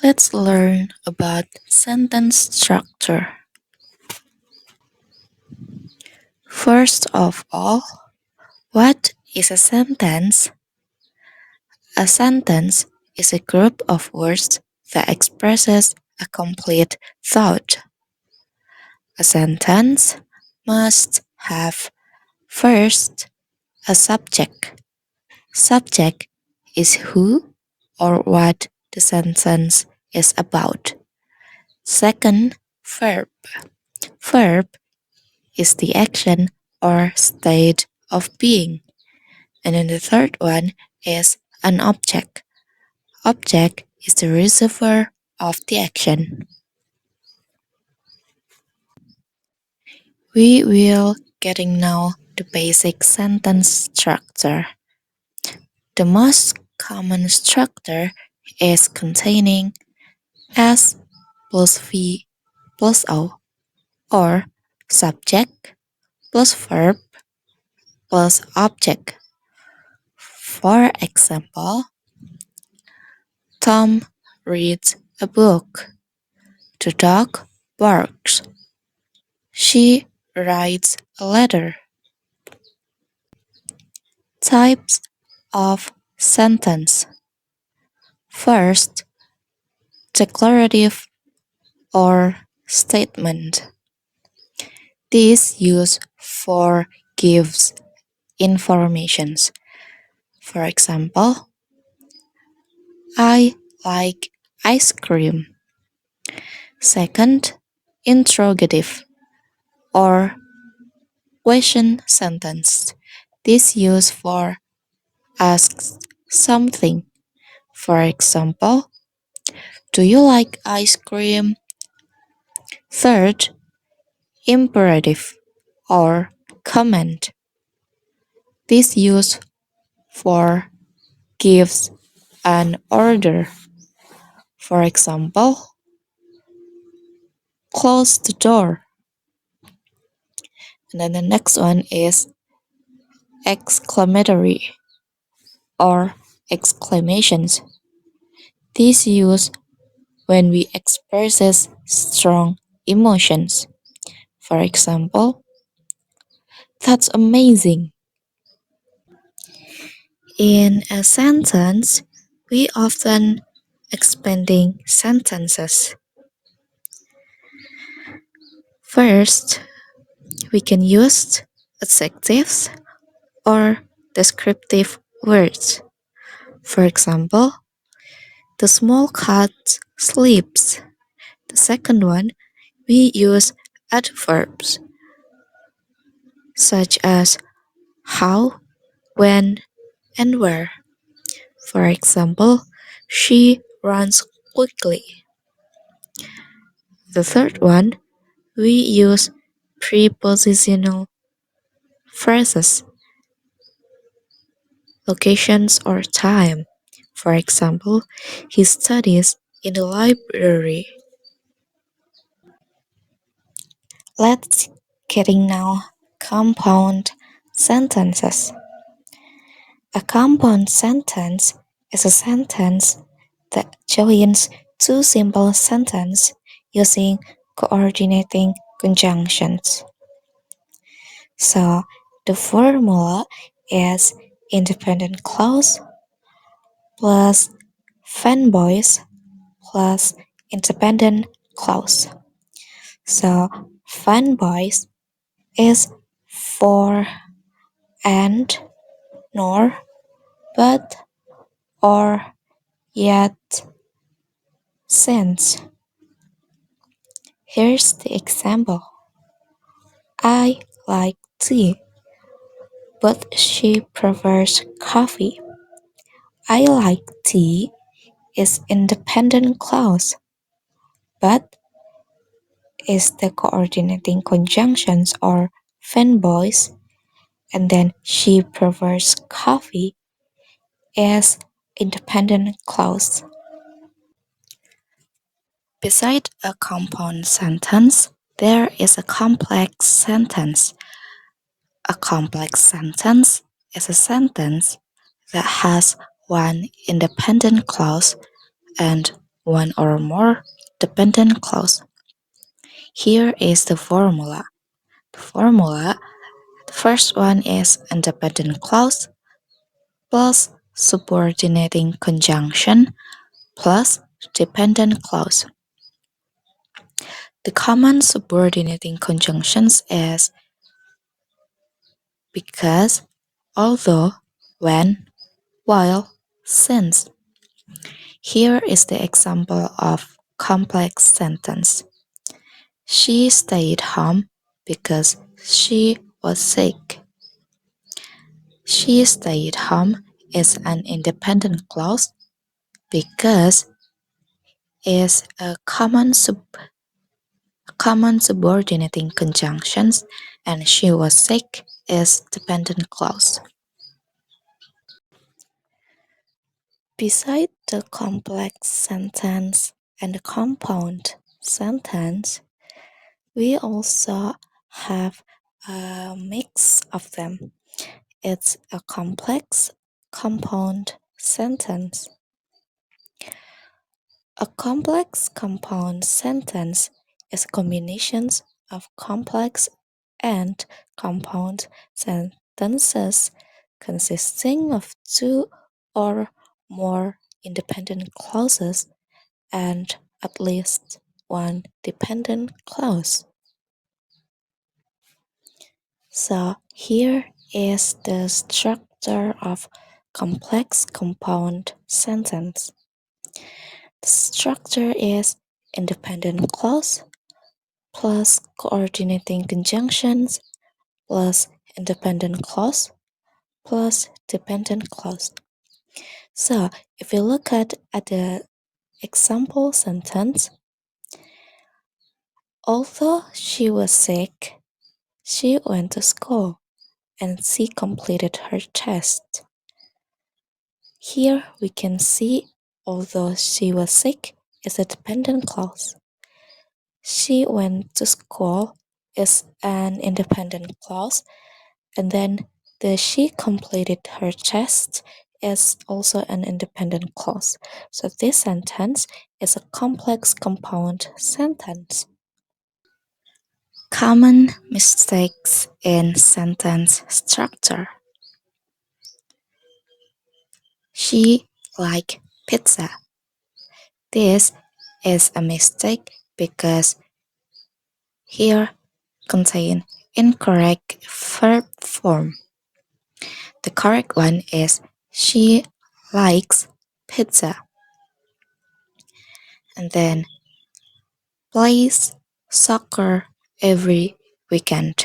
Let's learn about sentence structure. First of all, what is a sentence? A sentence is a group of words that expresses a complete thought. A sentence must have first a subject. Subject is who or what the sentence is about. Second, verb. Verb is the action or state of being. And then the third one is an object. Object is the receiver of the action. We will getting now the basic sentence structure. The most common structure is containing S plus V plus O, or subject plus verb plus object. For example, Tom reads a book. The dog barks. She writes a letter. Types of sentence. First, declarative or statement. This used for gives informations. For example, I like ice cream. Second, interrogative or question sentence. This used for asks something. For example, do you like ice cream? Third, imperative or command. This used for gives an order. For example, close the door. And then the next one is exclamatory or exclamations. This used when we expresses strong emotions. For example, that's amazing. In a sentence, we often expanding sentences. First, we can use adjectives or descriptive words. For example, the small cat sleeps. The second one, we use adverbs such as how, when, and where. For example, she runs quickly. The third one, we use prepositional phrases, locations, or time. For example, he studies in the library. Let's getting now compound sentences. A compound sentence is a sentence that joins two simple sentences using coordinating conjunctions. So the formula is independent clause plus fanboys plus independent clause. So fanboys is for, and, nor, but, or, yet, since. Here's the example. I like tea, but she prefers coffee. I like tea is independent clause, but is the coordinating conjunctions or fanboys, and then she prefers coffee as independent clause. Beside a compound sentence, there is a complex sentence. A complex sentence is a sentence that has one independent clause and one or more dependent clause. Here is the formula. The first one is independent clause plus subordinating conjunction plus dependent clause. The common subordinating conjunctions is because, although, when, while, since. Here is the example of complex sentence. She stayed home because she was sick. She stayed home is an independent clause because is a common subordinating conjunctions and she was sick is dependent clause. Beside the complex sentence and the compound sentence, we also have a mix of them. It's a complex compound sentence. A complex compound sentence is combinations of complex and compound sentences consisting of two or more independent clauses and at least one dependent clause. So here is the structure of complex compound sentence. The structure is independent clause plus coordinating conjunctions plus independent clause plus dependent clause. So if we look at the example sentence, although she was sick, she went to school and she completed her test. Here we can see although she was sick is a dependent clause. She went to school is an independent clause, and then the she completed her test is also an independent clause. So this sentence is a complex compound sentence. Common mistakes in sentence structure. She liked pizza. This is a mistake because here contain incorrect verb form. The correct one is she likes pizza. And then plays soccer every weekend.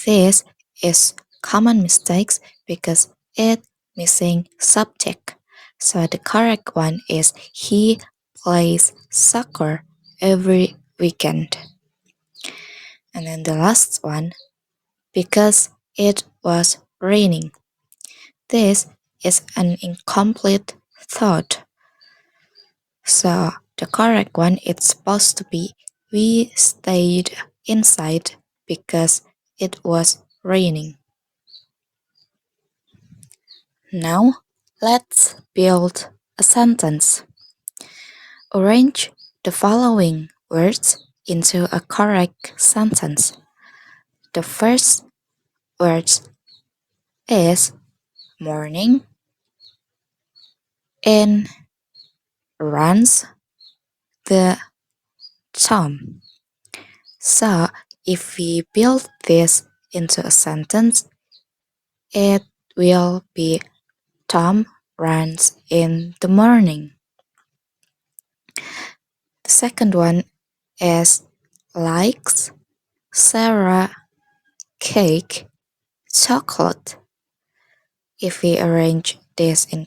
This is common mistakes because it missing subject. So the correct one is he plays soccer every weekend. And then the last one, because it was raining. This is an incomplete thought. So the correct one is supposed to be we stayed inside because it was raining. Now let's build a sentence. Arrange the following words into a correct sentence. The first word is morning, in, runs, the, Tom. So if we build this into a sentence, it will be Tom runs in the morning. The second one is likes Sarah cake chocolate. If we arrange this in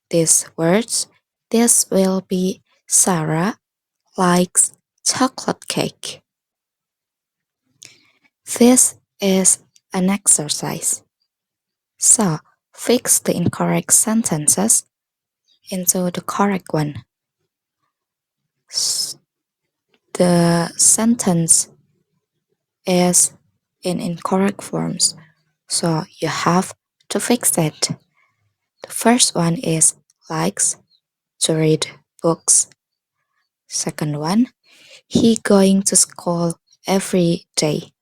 these words, this will be Sarah likes chocolate cake. This is an exercise. So fix the incorrect sentences into the correct one. The sentence is in incorrect forms, so you have to fix it. The first one is likes to read books Second one, he going to school every day.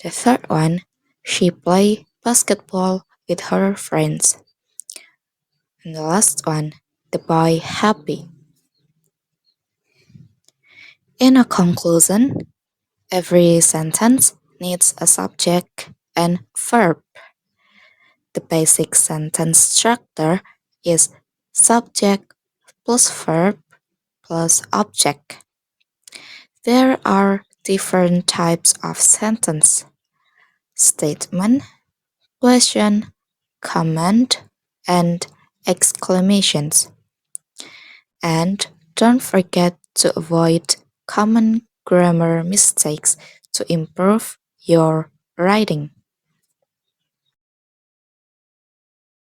The third one, she play basketball with her friends. And the last one, the boy happy. In a conclusion, every sentence needs a subject and verb. The basic sentence structure is subject plus verb plus object. There are different types of sentence: statement, question, command, and exclamations. And don't forget to avoid common grammar mistakes to improve your writing.